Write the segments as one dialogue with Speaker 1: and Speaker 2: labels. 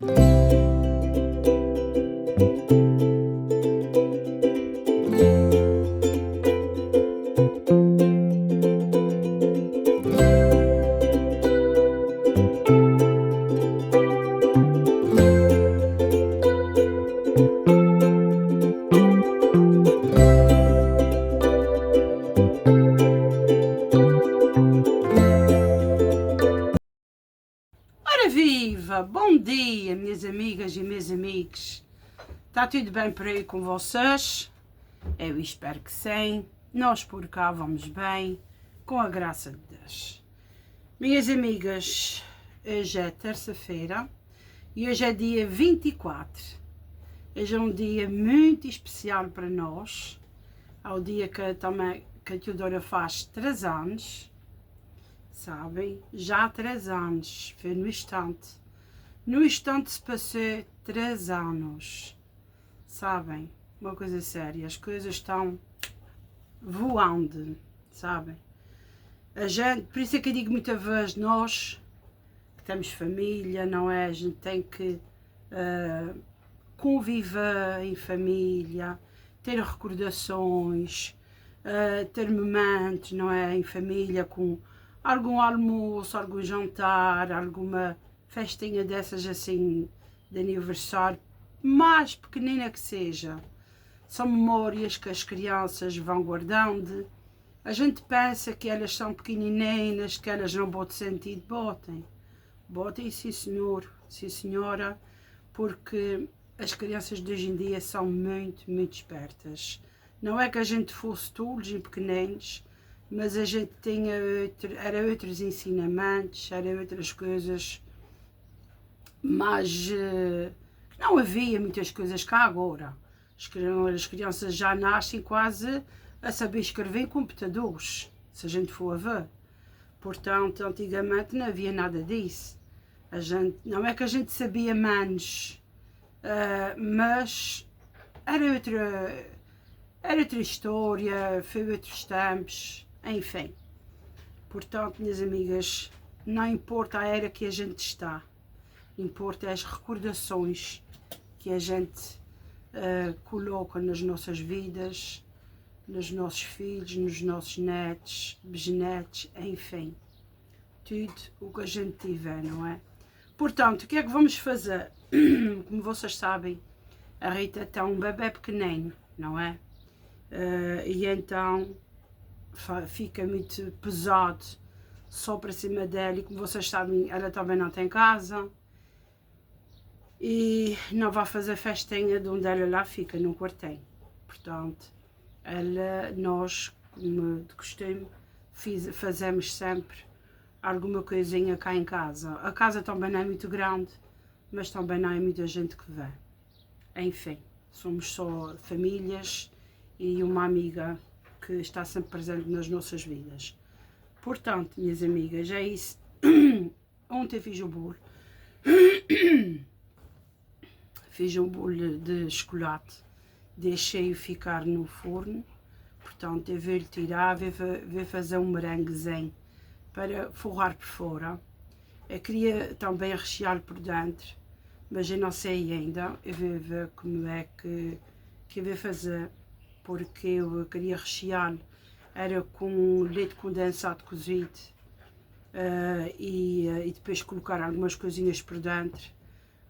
Speaker 1: Ora viva! Bom dia, minhas amigas e meus amigos. Está tudo bem por aí com vocês? Eu espero que sim. Nós por cá vamos bem, com a graça de Deus. Minhas amigas, hoje é terça-feira e hoje é dia 24. Hoje é um dia muito especial para nós. É o dia que a Teodora faz 3 anos. Sabem? Já há 3 anos. Foi no instante. No instante se passou 3 anos. Sabem? Uma coisa séria. As coisas estão voando. Sabem? A gente, por isso é que eu digo muitas vezes, nós que temos família, não é? A gente tem que conviver em família, ter recordações, ter momentos, não é? Em família, com algum almoço, algum jantar, alguma festinha dessas assim de aniversário, mais pequenina que seja. São memórias que as crianças vão guardando. A gente pensa que elas são pequenininhas, que elas não botam sentido. Botem, sim senhor, sim senhora, porque as crianças de hoje em dia são muito, muito espertas. Não é que a gente fosse tolos e pequeninos, mas a gente tinha outros ensinamentos, eram outras coisas, mas não havia muitas coisas cá agora. As crianças já nascem quase a saber escrever em computadores, se a gente for a ver. Portanto, antigamente não havia nada disso. Não é que a gente sabia menos, mas era outra história, foi outros tempos, enfim. Portanto, minhas amigas, não importa a era que a gente está, importa as recordações que a gente coloca nas nossas vidas, nos nossos filhos, nos nossos netos, bisnetos, enfim. Tudo o que a gente tiver, não é? Portanto, o que é que vamos fazer? Como vocês sabem, a Rita tem um bebê pequenino, não é? E então fica muito pesado só para cima dela, e como vocês sabem, ela também não tem casa e não vai fazer festinha de onde ela lá fica, no quartinho. Portanto, nós, como de costume, fazemos sempre alguma coisinha cá em casa. A casa também não é muito grande, mas também não é muita gente que vê. Enfim, somos só famílias e uma amiga que está sempre presente nas nossas vidas. Portanto, minhas amigas, é isso. Ontem fiz o bolo. Fiz um bolo de chocolate. Deixei-o ficar no forno. Portanto, eu vou-lhe tirar, vou fazer um merenguezinho para forrar por fora. Eu queria também recheá-lo por dentro, mas eu não sei ainda. Eu vou ver como é que eu vou fazer, porque eu queria recheá-lo, era com leite condensado cozido e depois colocar algumas coisinhas por dentro,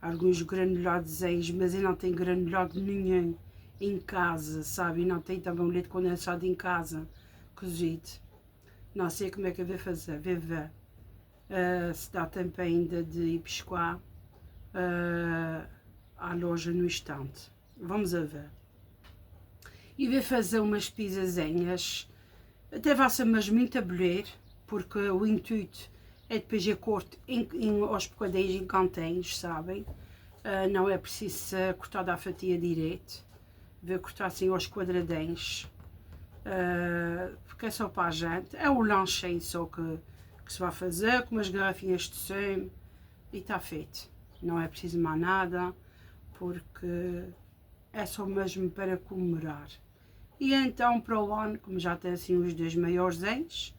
Speaker 1: alguns granulados, mas eu não tenho granulado nenhum em casa, sabe? E não tenho também um leite condensado em casa cozido. Não sei como é que eu vou fazer, vou ver se dá tempo ainda de ir pescar à loja no instante. Vamos a ver. E vou fazer umas pizzazinhas, até vai ser mas muito a bolher, porque o intuito é depois eu corto aos bocadinhos em cantinhos, sabem? Não é preciso ser cortado à fatia direito, vou cortar assim aos quadradinhos, porque é só para a gente, é um lanchinho só que se vai fazer, com umas garrafinhas de sumo e está feito. Não é preciso mais nada, porque é só mesmo para comemorar. E então para o ano, como já tem assim os 2 maiorzinhos,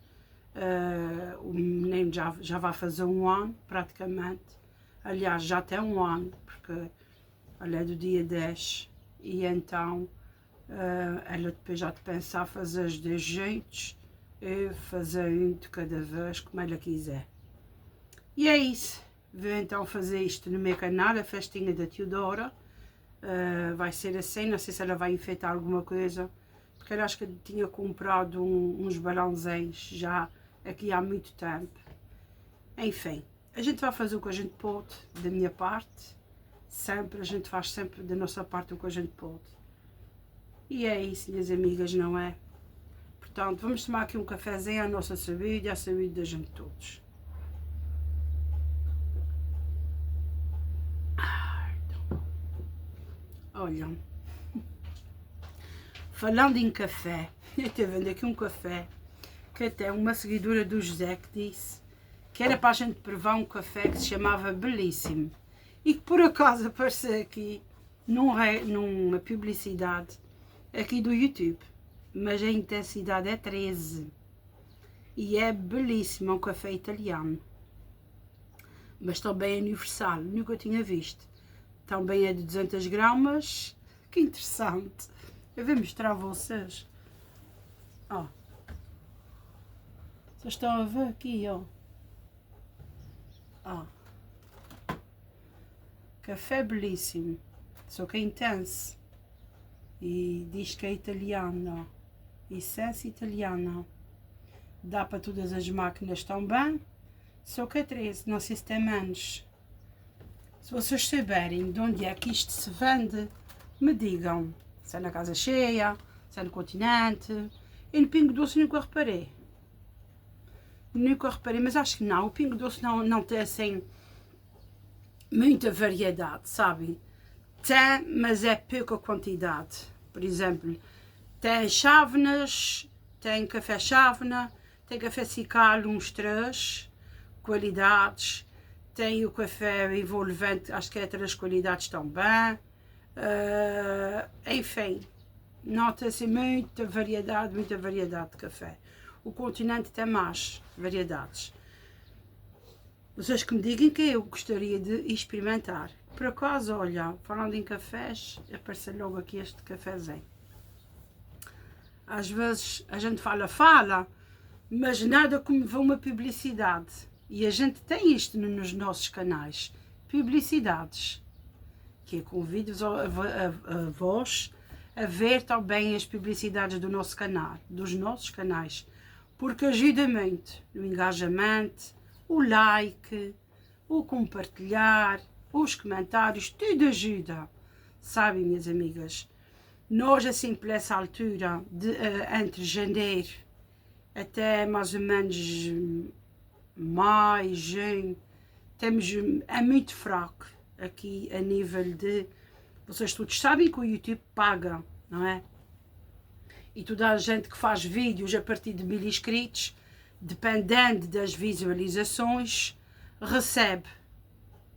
Speaker 1: o menino já vai fazer 1 ano praticamente, Aliás, já tem um ano, porque ela é do dia 10 e então ela depois já de pensar fazer os 10 jeitos e fazer um de cada vez, como ela quiser. E é isso. Vou então fazer isto no meu canal, a festinha da Teodora. Vai ser assim, não sei se ela vai enfeitar alguma coisa, porque eu acho que eu tinha comprado uns balãozinhos já aqui há muito tempo. Enfim, a gente vai fazer o que a gente pode, da minha parte, sempre, a gente faz sempre da nossa parte o que a gente pode. E é isso, minhas amigas, não é? Portanto, vamos tomar aqui um cafezinho à nossa saúde e à saúde da gente todos. Olha, falando em café, eu estou vendo aqui um café que até uma seguidora do José que disse que era para a gente provar um café que se chamava Belíssimo e que por acaso apareceu aqui numa publicidade aqui do YouTube, mas a intensidade é 13 e é belíssimo, é um café italiano, mas também é universal, nunca tinha visto. Também é de 200 gramas, que interessante. Eu vou mostrar a vocês. Ó, vocês estão a ver aqui, ó. Ó, café belíssimo, só que é intenso. E diz que é italiano, ó. Essência italiana. Dá para todas as máquinas também, só que é 13, não sei se tem menos. Se vocês souberem de onde é que isto se vende, me digam. Se é na Casa Cheia, se é no Continente. E no Pingo Doce nunca reparei. Nunca reparei, mas acho que não. O Pingo Doce não tem assim muita variedade, sabem? Tem, mas é pouca quantidade. Por exemplo, tem chávenas, tem café chávena, tem café cical, uns 3 qualidades. Tem o café envolvente, acho que é 3 qualidades também. Enfim, nota-se muita variedade de café. O Continente tem mais variedades. Vocês que me digam que eu gostaria de experimentar. Por acaso, olha, falando em cafés, apareceu logo aqui este cafezinho. Às vezes a gente fala, mas nada como vê uma publicidade. E a gente tem isto nos nossos canais, publicidades, que eu convido-vos a vós a ver também as publicidades do nosso canal, dos nossos canais, porque ajuda muito no engajamento, o like, o compartilhar, os comentários, tudo ajuda, sabem, minhas amigas? Nós, assim, por essa altura, entre janeiro até mais ou menos maio, junho, é muito fraco aqui a nível de... Vocês todos sabem que o YouTube paga, não é? E toda a gente que faz vídeos a partir de 1000 inscritos, dependendo das visualizações, recebe.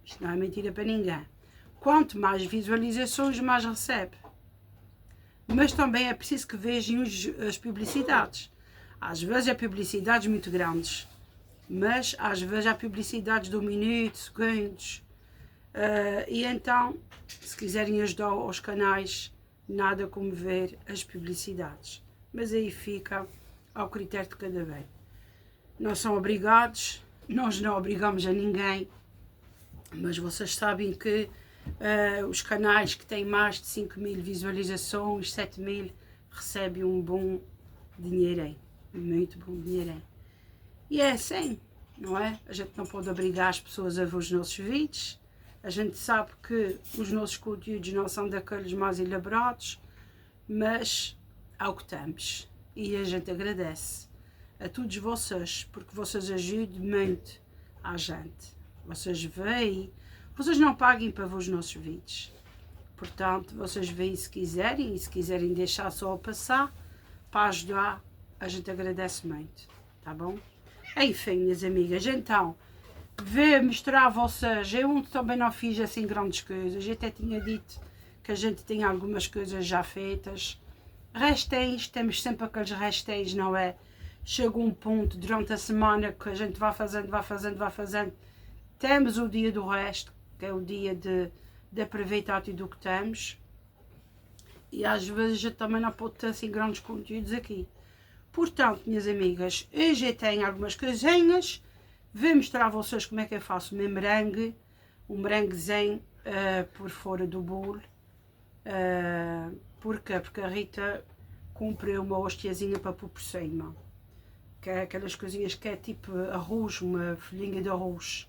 Speaker 1: Isto não é mentira para ninguém. Quanto mais visualizações, mais recebe. Mas também é preciso que vejam as publicidades. Às vezes é publicidades muito grandes, mas às vezes há publicidades de 1 minuto, segundos. E então, se quiserem ajudar aos canais, nada como ver as publicidades. Mas aí fica ao critério de cada bem. Não são obrigados, nós não obrigamos a ninguém, mas vocês sabem que os canais que têm mais de 5.000 visualizações, 7.000, recebem um bom dinheirão, muito bom dinheirão. E é assim, não é? A gente não pode obrigar as pessoas a ver os nossos vídeos. A gente sabe que os nossos conteúdos não são daqueles mais elaborados, mas é o que temos. E a gente agradece a todos vocês, porque vocês ajudam muito a gente. Vocês veem, vocês não paguem para ver os nossos vídeos. Portanto, vocês veem se quiserem, e se quiserem deixar só a passar, para ajudar, a gente agradece muito, tá bom? Enfim, minhas amigas, então, vou mostrar a vocês, eu também não fiz assim grandes coisas, eu até tinha dito que a gente tem algumas coisas já feitas. Restéis, temos sempre aqueles restéis, não é? Chega um ponto durante a semana que a gente vai fazendo, Temos o dia do resto, que é o dia de aproveitar tudo o que temos. E às vezes eu também não pode ter assim grandes conteúdos aqui. Portanto, minhas amigas, hoje eu tenho algumas coisinhas. Vou mostrar a vocês como é que eu faço o meu merengue. Um merenguezinho por fora do bolo. Porquê? Porque a Rita comprou uma hostiazinha para pôr por cima. Que é aquelas coisinhas que é tipo arroz, uma folhinha de arroz.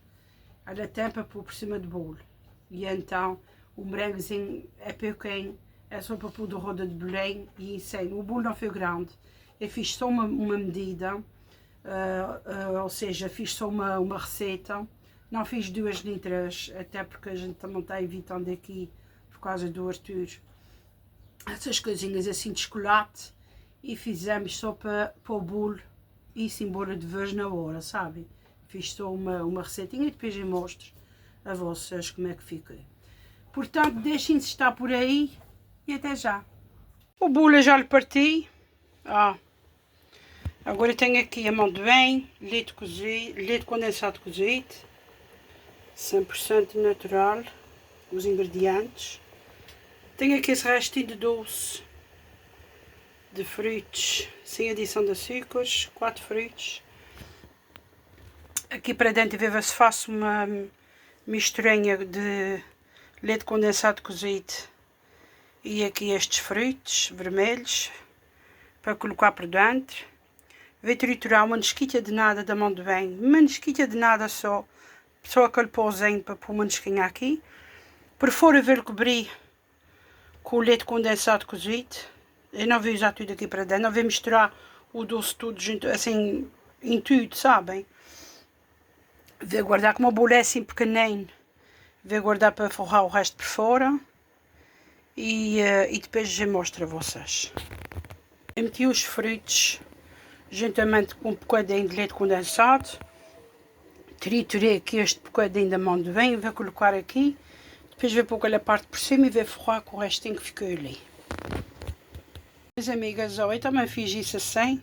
Speaker 1: Ela tem para pôr por cima do bolo. E então o merenguezinho é pequeno, é só para pôr de roda de bolinho e assim. O bolo não foi grande. Eu fiz só uma medida, ou seja, fiz só uma receita. Não fiz 2 litros, até porque a gente também está evitando aqui, por causa do Arthur, essas coisinhas assim de chocolate. E fizemos só para o bolo e se embora de vez na hora, sabe? Fiz só uma receitinha e depois eu mostro a vocês como é que fica. Portanto, deixem-se estar por aí e até já. O bolo eu já lhe parti. Agora tenho aqui amendoim, leite cozido, leite condensado cozido, 100% natural, os ingredientes. Tenho aqui esse restinho de doce de frutos, sem adição de açúcares, 4 frutos. Aqui para dentro se faço uma misturinha de leite condensado cozido e aqui estes frutos vermelhos para colocar por dentro. Vou triturar uma nesquita de nada de amendoim, uma nesquita de nada só aquele pauzinho para pôr uma nesquinha aqui. Por fora vou cobrir com o leite condensado cozido. Eu não vou usar tudo aqui para dentro, não vou misturar o doce tudo junto, assim, em tudo, sabem? Vou guardar, como o bolo é assim pequenino, vou guardar para forrar o resto por fora. E depois eu mostro a vocês. Eu meti os frutos juntamente com um bocadinho de leite condensado. Triturei aqui este bocadinho de amendoim, vou colocar aqui. Depois vou pôr aquela parte por cima e vou forrar com o restinho que ficou ali. Minhas amigas, eu também fiz isso assim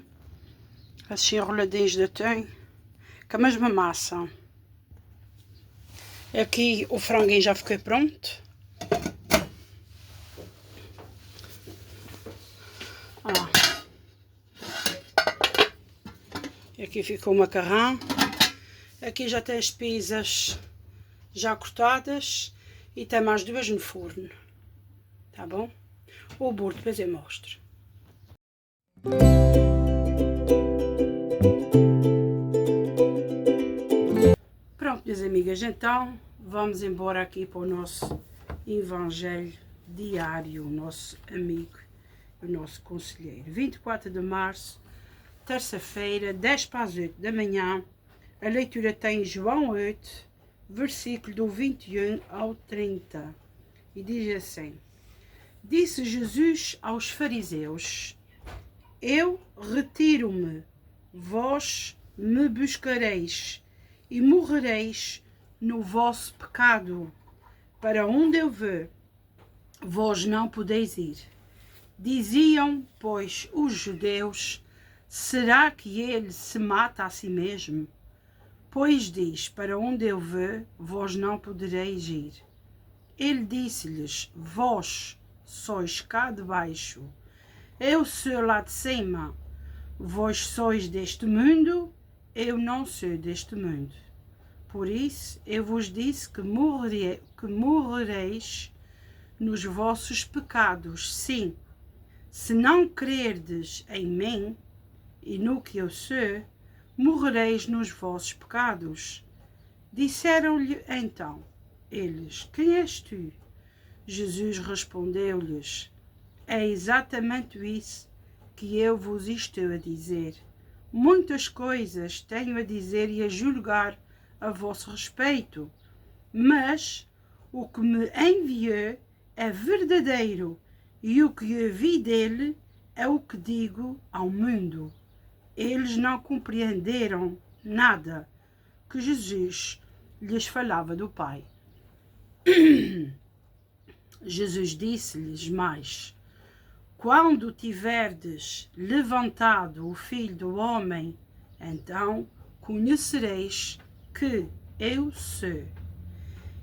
Speaker 1: enroladinhos de atum, com a mesma massa. Aqui o franguinho já ficou pronto. Aqui ficou o macarrão. Aqui já tem as pizzas já cortadas e tem mais 2 no forno. Tá bom? O bolo depois eu mostro. Pronto, minhas amigas, então vamos embora aqui para o nosso evangelho diário, o nosso amigo, o nosso conselheiro. 24 de março, terça-feira, 10 para as 8 da manhã. A leitura tem João 8, versículo do 21 ao 30. E diz assim: Disse Jesus aos fariseus: Eu retiro-me, vós me buscareis e morrereis no vosso pecado. Para onde eu vou, vós não podeis ir. Diziam, pois, os judeus: Será que ele se mata a si mesmo? Pois diz: Para onde eu vou, vós não podereis ir. Ele disse-lhes: Vós sois cá de baixo, eu sou lá de cima. Vós sois deste mundo, eu não sou deste mundo. Por isso eu vos disse que morrereis nos vossos pecados. Sim, se não crerdes em mim e no que eu sou, morrereis nos vossos pecados. Disseram-lhe então eles: Quem és tu? Jesus respondeu-lhes: É exatamente isso que eu vos estou a dizer. Muitas coisas tenho a dizer e a julgar a vosso respeito, mas o que me enviou é verdadeiro, e o que eu vi dele é o que digo ao mundo. Eles não compreenderam nada que Jesus lhes falava do Pai. Jesus disse-lhes mais: Quando tiverdes levantado o Filho do Homem, então conhecereis que eu sou,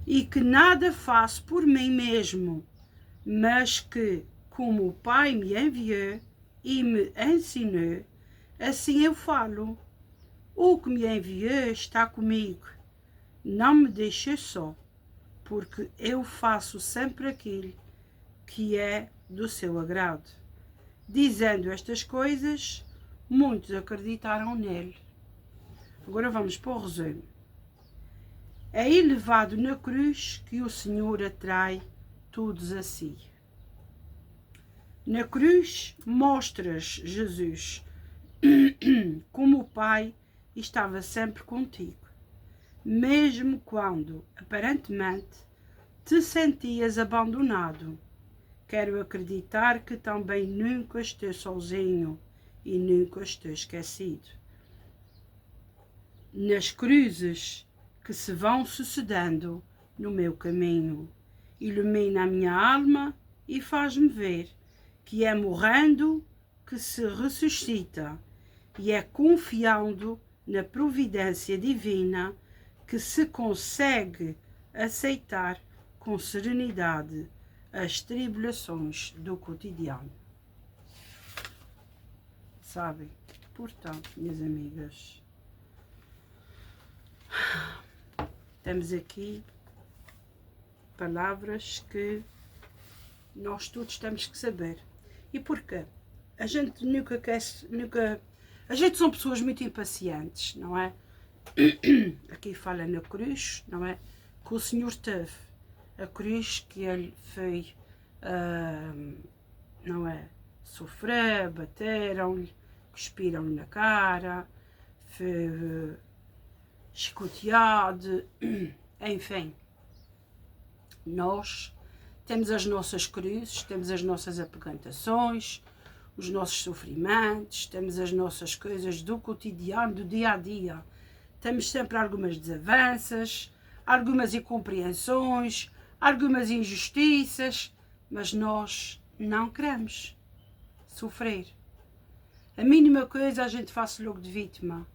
Speaker 1: e que nada faço por mim mesmo, mas que, como o Pai me enviou e me ensinou, assim eu falo. O que me enviou está comigo, não me deixe só, porque eu faço sempre aquilo que é do seu agrado. Dizendo estas coisas, muitos acreditaram nele. Agora vamos para o resumo. É elevado na cruz que o Senhor atrai todos a si. Na cruz mostras, Jesus, como o Pai estava sempre contigo, mesmo quando, aparentemente, te sentias abandonado. Quero acreditar que também nunca estou sozinho e nunca estou esquecido. Nas cruzes que se vão sucedendo no meu caminho, ilumina a minha alma e faz-me ver que é morrendo que se ressuscita e é confiando na providência divina que se consegue aceitar com serenidade as tribulações do cotidiano. Sabem? Portanto, minhas amigas, temos aqui palavras que nós todos temos que saber. E porquê? A gente nunca quer... A gente são pessoas muito impacientes, não é? Aqui fala na cruz, não é? Que o Senhor teve. A cruz que ele foi, não é? Sofrer, bateram-lhe, cuspiram-lhe na cara, foi chicoteado, enfim. Nós temos as nossas cruzes, temos as nossas apegantações, os nossos sofrimentos, temos as nossas coisas do cotidiano, do dia a dia. Temos sempre algumas desavenças, algumas incompreensões, algumas injustiças, mas nós não queremos sofrer. A mínima coisa a gente faz logo de vítima.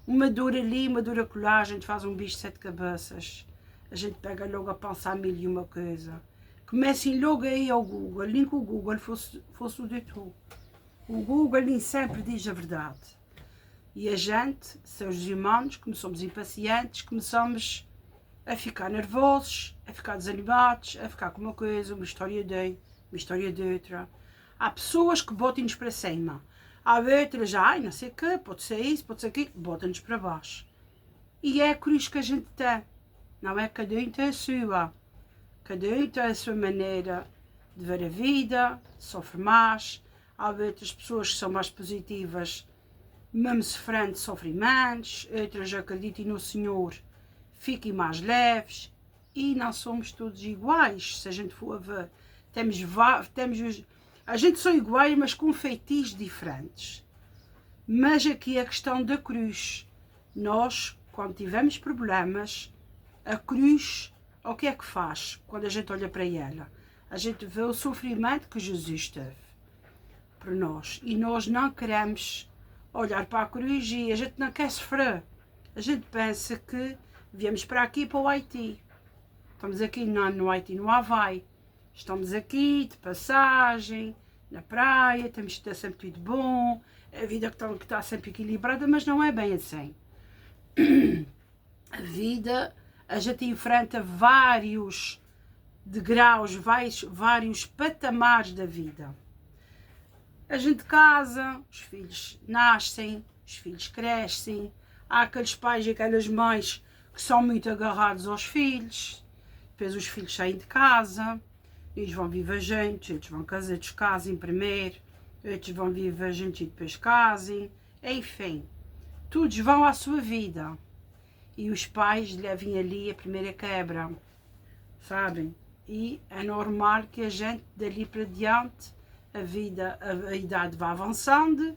Speaker 1: Uma dor ali, uma dor acolá, a gente faz um bicho de 7 cabeças. A gente pega logo a pensar mil e uma coisa. Comecem logo aí ao Google, nem que o Google fosse o de tu. O Google nem sempre diz a verdade. E a gente, seres humanos, como somos impacientes, começamos a ficar nervosos, a ficar desanimados, a ficar com uma coisa, uma história de outra. Há pessoas que botam-nos para cima. Há outras, não sei o quê, pode ser isso, pode ser aquilo, botam-nos para baixo. E é a cruz que a gente tem. Não é? Cada um tem a sua. Cada um tem a sua maneira de ver a vida, sofre mais. Há outras pessoas que são mais positivas, mesmo sofrendo, sofrem menos. Outras acreditam no Senhor, fiquem mais leves. E não somos todos iguais, se a gente for a ver. A gente são iguais, mas com feitiços diferentes. Mas aqui a questão da cruz. Nós, quando tivemos problemas, a cruz, o que é que faz quando a gente olha para ela? A gente vê o sofrimento que Jesus teve para nós. E nós não queremos olhar para a cruz e a gente não quer sofrer. A gente pensa que viemos para aqui, para o Haiti. Estamos aqui no Haiti, no Havaí. Estamos aqui de passagem, na praia, temos que estar sempre tudo bom. A vida que está sempre equilibrada, mas não é bem assim. A vida... A gente enfrenta vários degraus, vários patamares da vida. A gente casa, os filhos nascem, os filhos crescem. Há aqueles pais e aquelas mães que são muito agarrados aos filhos. Depois os filhos saem de casa, eles vão viver juntos, eles vão casar, eles casem primeiro, outros vão viver juntos e depois casem. Enfim, todos vão à sua vida. E os pais levem ali a primeira quebra, sabem? E é normal que a gente, dali para diante, a idade vai avançando,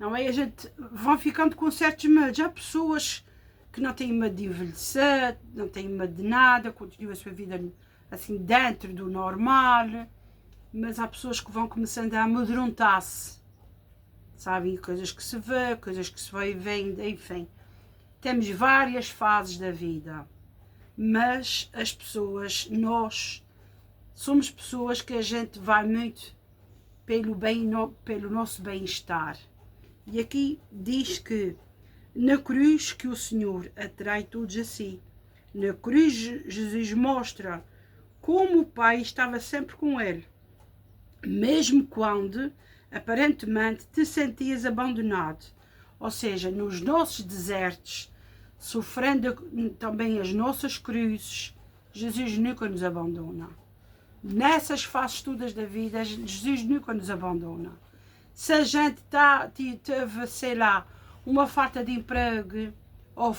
Speaker 1: não é? A gente vai ficando com certos medos. Há pessoas que não têm medo de envelhecer, não têm medo de nada, continuam a sua vida assim dentro do normal, mas há pessoas que vão começando a amedrontar-se, sabem? Coisas que se vê, coisas que se vai vendo, enfim. temos várias fases da vida, mas as pessoas, nós somos pessoas que a gente vai muito pelo nosso bem-estar. E aqui diz que na cruz que o Senhor atrai todos a si. Na cruz Jesus mostra como o Pai estava sempre com ele, mesmo quando aparentemente te sentias abandonado. Ou seja, nos nossos desertos, sofrendo também as nossas cruzes, Jesus nunca nos abandona. Nessas fases todas da vida, Jesus nunca nos abandona. Se a gente teve, sei lá, uma falta de emprego, ou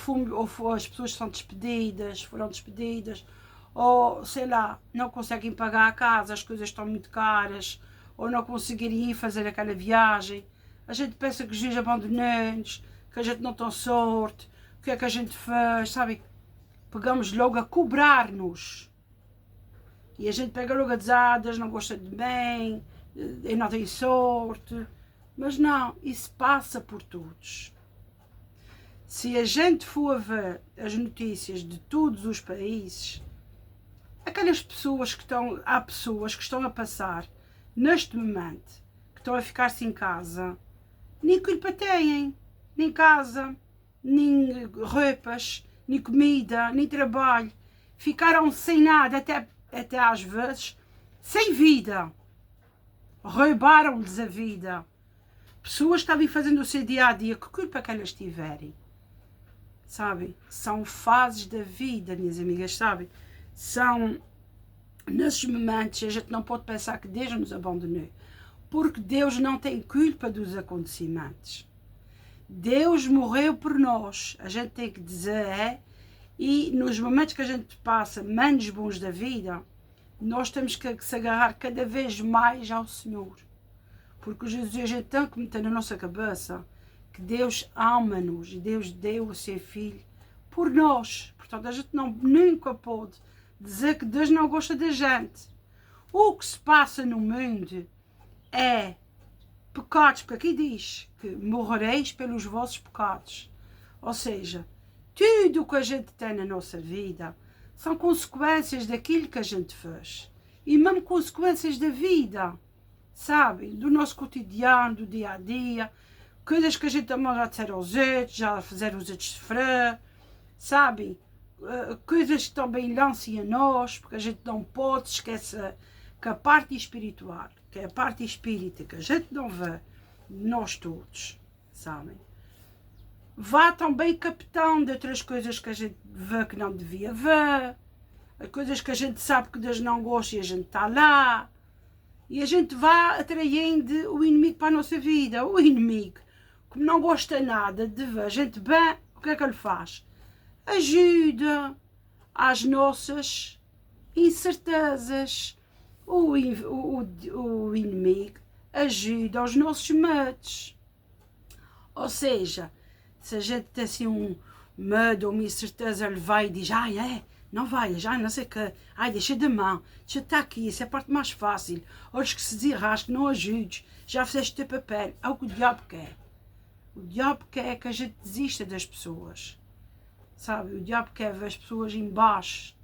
Speaker 1: as pessoas foram despedidas, ou sei lá, não conseguem pagar a casa, as coisas estão muito caras, ou não conseguirem ir fazer aquela viagem, a gente pensa que Jesus abandonou-nos, que a gente não tem sorte, o que é que a gente fez, sabe? Pegamos logo a cobrar-nos. E a gente pega logo a dizer, Deus não gosta de mim, eu não tenho sorte. Mas não, isso passa por todos. Se a gente for ver as notícias de todos os países, há pessoas que estão a passar neste momento, que estão a ficar-se em casa, nem culpa têm, nem casa, nem roupas, nem comida, nem trabalho. Ficaram sem nada, até às vezes, sem vida. Roubaram-lhes a vida. Pessoas que estavam fazendo o seu dia-a-dia, que culpa que elas tiverem? Sabe? São fases da vida, minhas amigas, sabe? São, nesses momentos, a gente não pode pensar que Deus nos abandonou, porque Deus não tem culpa dos acontecimentos. Deus morreu por nós, a gente tem que dizer, e nos momentos que a gente passa menos bons da vida, nós temos que se agarrar cada vez mais ao Senhor. Porque Jesus, a gente tem que meter na nossa cabeça que Deus ama-nos e Deus deu o seu Filho por nós. Portanto, a gente nunca pode dizer que Deus não gosta da gente. O que se passa no mundo é pecados, porque aqui diz que morrereis pelos vossos pecados. Ou seja, tudo o que a gente tem na nossa vida são consequências daquilo que a gente fez. E mesmo consequências da vida, sabe? Do nosso cotidiano, do dia a dia, coisas que a gente também já disseram aos outros, já fizeram os outros sofrer, sabe? Coisas que também lancem a nós, porque a gente não pode esquecer que a parte espiritual, que é a parte espírita, que a gente não vê, nós todos, sabem? Vá também captando outras coisas que a gente vê que não devia ver, coisas que a gente sabe que Deus não gosta e a gente está lá, e a gente vai atraindo o inimigo para a nossa vida. O inimigo, como não gosta nada de ver a gente bem, o que é que ele faz? Ajuda às nossas incertezas. O inimigo ajuda aos nossos medos. Ou seja, se a gente tem assim um medo ou uma incerteza, ele vai e diz, não vai, já não sei o que, deixa de mão, deixa estar aqui, isso é a parte mais fácil, olhos que se desarrasque, não ajudes, já fizeste o teu papel. É o que o diabo quer. O diabo quer que a gente desista das pessoas, sabe? O diabo quer ver as pessoas em baixo,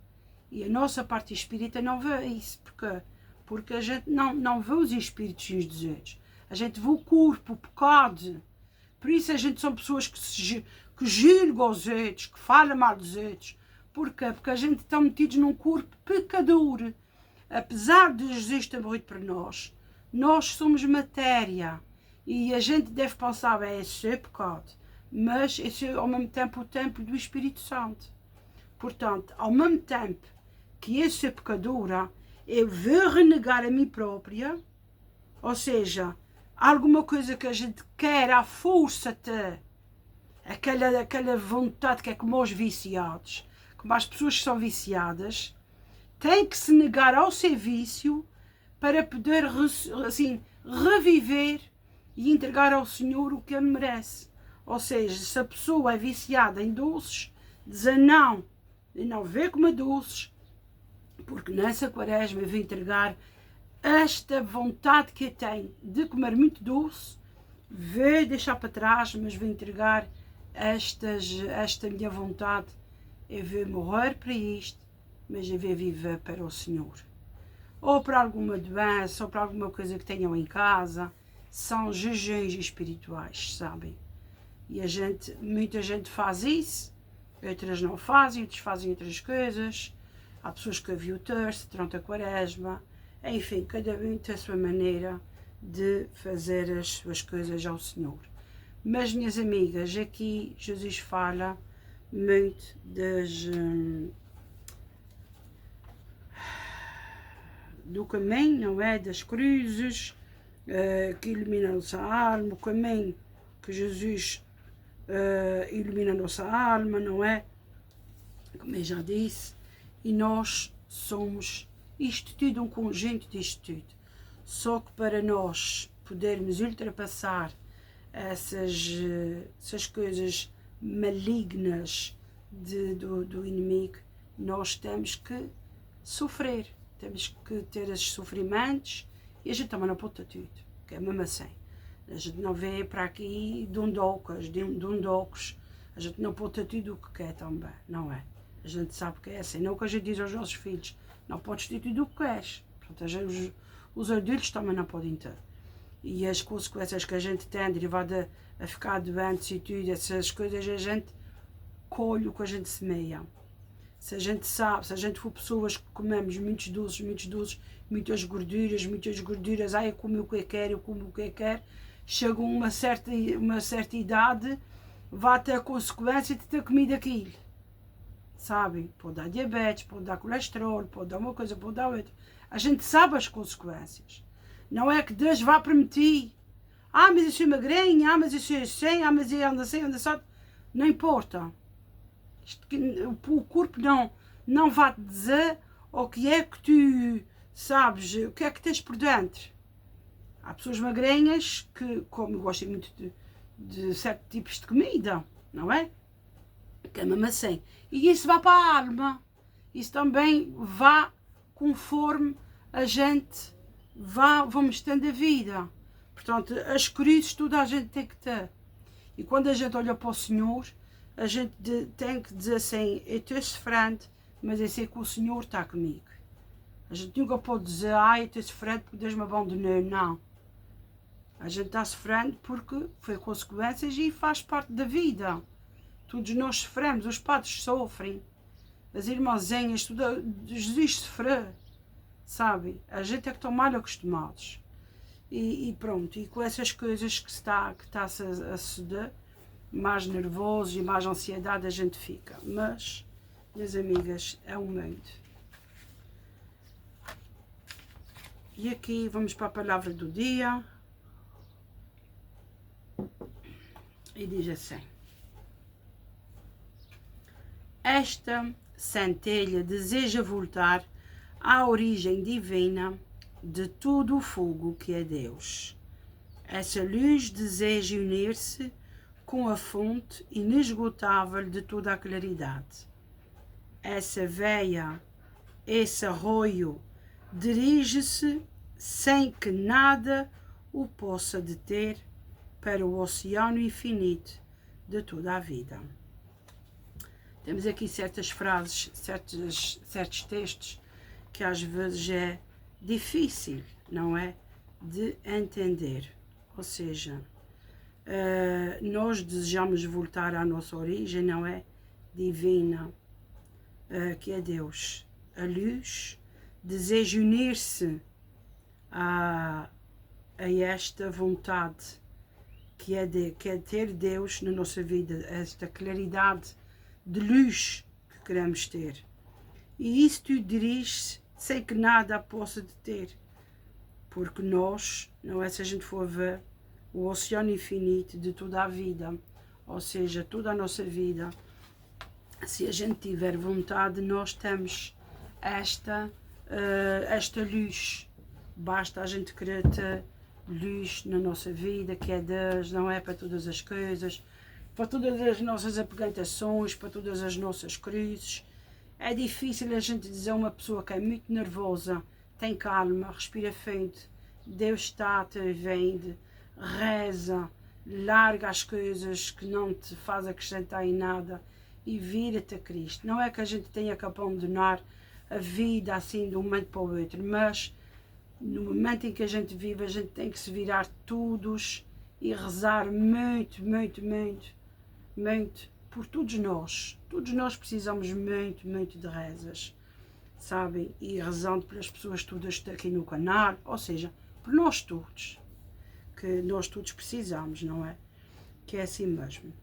Speaker 1: e a nossa parte espírita não vê isso. Porquê? Porque a gente não vê os espíritos uns dos outros, a gente vê o corpo, o pecado. Por isso a gente são pessoas que julgam os outros, que falam mal dos outros. Porquê? Porque a gente está metidos num corpo pecador. Apesar de Jesus ter morrido por nós, nós somos matéria. E a gente deve pensar, esse é pecado. Mas esse é ao mesmo tempo o templo do Espírito Santo. Portanto, ao mesmo tempo que eu sou pecadora, eu vou renegar a mim própria. Ou seja, alguma coisa que a gente quer à força ter, aquela vontade que é como os viciados, como as pessoas que são viciadas, têm que se negar ao seu vício para poder assim, reviver e entregar ao Senhor o que ele merece. Ou seja, se a pessoa é viciada em doces, dizer não, e não vê comer doces, porque nessa quaresma eu vou entregar esta vontade que eu tenho de comer muito doce, vou deixar para trás, mas vou entregar esta minha vontade é ver morrer para isto, mas é ver viver para o Senhor. Ou para alguma doença, ou para alguma coisa que tenham em casa, são jejuns espirituais, sabem? E muita gente faz isso, outras não fazem, outros fazem outras coisas. Há pessoas que ouvem o terço durante a quaresma, enfim, cada um tem a sua maneira de fazer as suas coisas ao Senhor. Mas, minhas amigas, aqui Jesus fala muito do caminho, não é? Das cruzes, que ilumina a nossa alma, o caminho que Jesus ilumina a nossa alma, não é? Como eu já disse, e nós somos isto tudo, um conjunto disto tudo. Só que para nós podermos ultrapassar essas coisas malignas do inimigo, nós temos que sofrer, temos que ter esses sofrimentos, e a gente também não pode ter tudo, que é mesmo assim. A gente não vê para aqui dundocas, a gente não pode ter tudo o que quer também, não é? A gente sabe que é assim, não o que a gente diz aos nossos filhos, não podes ter tudo o que queres. Portanto, os adultos também não podem ter. E as consequências que a gente tem derivada a ficar doentes e tudo, essas coisas, a gente colhe o que a gente semeia. Se a gente sabe, se a gente for pessoas que comemos muitos doces, muitas gorduras, eu como o que eu quero, chega uma certa idade, vai ter a consequência de ter comido aquilo. Sabe? Pode dar diabetes, pode dar colesterol, pode dar uma coisa, pode dar outra. A gente sabe as consequências. Não é que Deus vá permitir. Mas eu sou magrinha, mas eu sou assim, mas eu ando assim, ando assim. Não importa. O corpo não vai te dizer o que é que tu sabes, o que é que tens por dentro. Há pessoas magrinhas que gostam muito de certos tipos de comida, não é? Que é mesmo assim. E isso vai para a alma. Isso também vai conforme a gente vamos tendo a vida. Portanto, as cruzes toda a gente tem que ter. E quando a gente olha para o Senhor, a gente tem que dizer assim, eu estou sofrendo, mas eu sei que o Senhor está comigo. A gente nunca pode dizer, eu estou sofrendo porque Deus me abandonou. Não. A gente está sofrendo porque foi consequências e faz parte da vida. Todos nós sofremos, os padres sofrem, as irmãzinhas, Jesus sofreu, sabe? A gente é que está mal acostumados. E pronto, e com essas coisas que está-se a suceder, mais nervoso e mais ansiedade a gente fica. Mas, minhas amigas, é um mundo. E aqui vamos para a palavra do dia. E diz assim: esta centelha deseja voltar à origem divina de todo o fogo que é Deus. Essa luz deseja unir-se com a fonte inesgotável de toda a claridade. Essa veia, esse arroio, dirige-se sem que nada o possa deter para o oceano infinito de toda a vida. Temos aqui certas frases, certos textos que às vezes é difícil, não é? De entender. Ou seja, nós desejamos voltar à nossa origem, não é? Divina, que é Deus. A luz deseja unir-se a esta vontade que é ter Deus na nossa vida, esta claridade de luz que queremos ter. E isso tu dirige sem que nada a possa deter. Porque nós, não é, se a gente for ver o oceano infinito de toda a vida, ou seja, toda a nossa vida, se a gente tiver vontade, nós temos esta luz. Basta a gente querer ter luz na nossa vida, que é Deus, não é, para todas as coisas, para todas as nossas apegantações, para todas as nossas cruzes. É difícil a gente dizer a uma pessoa que é muito nervosa, tem calma, respira fundo, Deus está te vendo, reza, larga as coisas que não te faz acrescentar em nada e vira-te a Cristo. Não é que a gente tenha que abandonar a vida assim de um momento para o outro, mas no momento em que a gente vive, a gente tem que se virar todos e rezar muito, muito, muito, muito por todos nós. Todos nós precisamos muito, muito de rezas, sabem? E rezando pelas pessoas todas aqui no canal, ou seja, por nós todos, que nós todos precisamos, não é? Que é assim mesmo.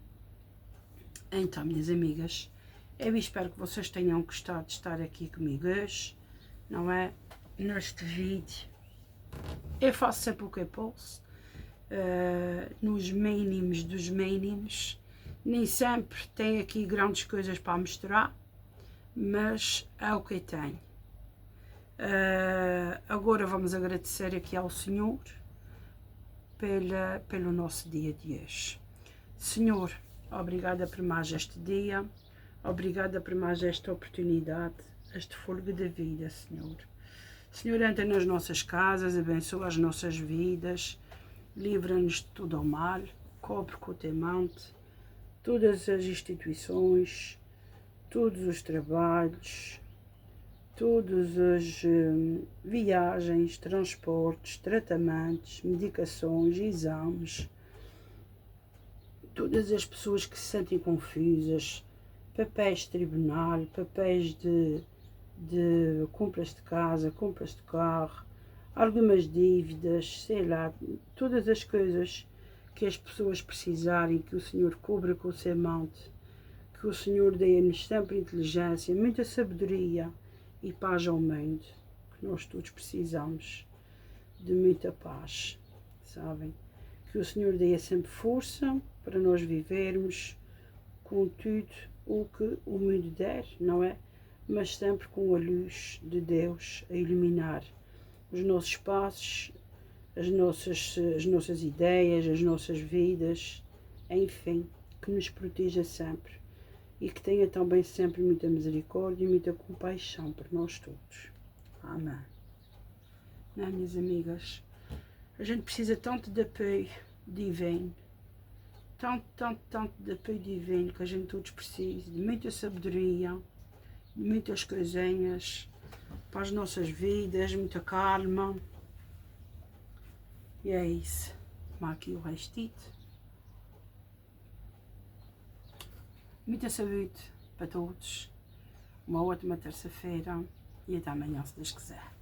Speaker 1: Então, minhas amigas, eu espero que vocês tenham gostado de estar aqui comigo hoje, não é? Neste vídeo. Eu faço sempre o que eu posso, nos mínimos dos mínimos. Nem sempre tem aqui grandes coisas para mostrar, mas é o que eu tenho. Agora vamos agradecer aqui ao Senhor pelo nosso dia de hoje. Senhor, obrigada por mais este dia, obrigada por mais esta oportunidade, este fôlego de vida, Senhor. Senhor, entra nas nossas casas, abençoa as nossas vidas, livra-nos de todo o mal, cobre com o teu manto todas as instituições, todos os trabalhos, todas as viagens, transportes, tratamentos, medicações, exames, todas as pessoas que se sentem confusas, papéis de tribunal, papéis de compras de casa, compras de carro, algumas dívidas, sei lá, todas as coisas que as pessoas precisarem, que o Senhor cubra com o seu manto, que o Senhor dê-nos sempre inteligência, muita sabedoria e paz ao mundo, que nós todos precisamos de muita paz, sabem? Que o Senhor dê sempre força para nós vivermos com tudo o que o mundo der, não é? Mas sempre com a luz de Deus a iluminar os nossos passos, as nossas ideias, as nossas vidas, enfim, que nos proteja sempre e que tenha também sempre muita misericórdia e muita compaixão por nós todos. Amém. Não, minhas amigas, a gente precisa tanto de apoio divino, tanto de apoio divino, que a gente todos precisa de muita sabedoria, de muitas coisinhas para as nossas vidas, muita calma. E é isso. Toma aqui o restito. Muita saúde para todos. Uma ótima terça-feira e até amanhã, se Deus quiser.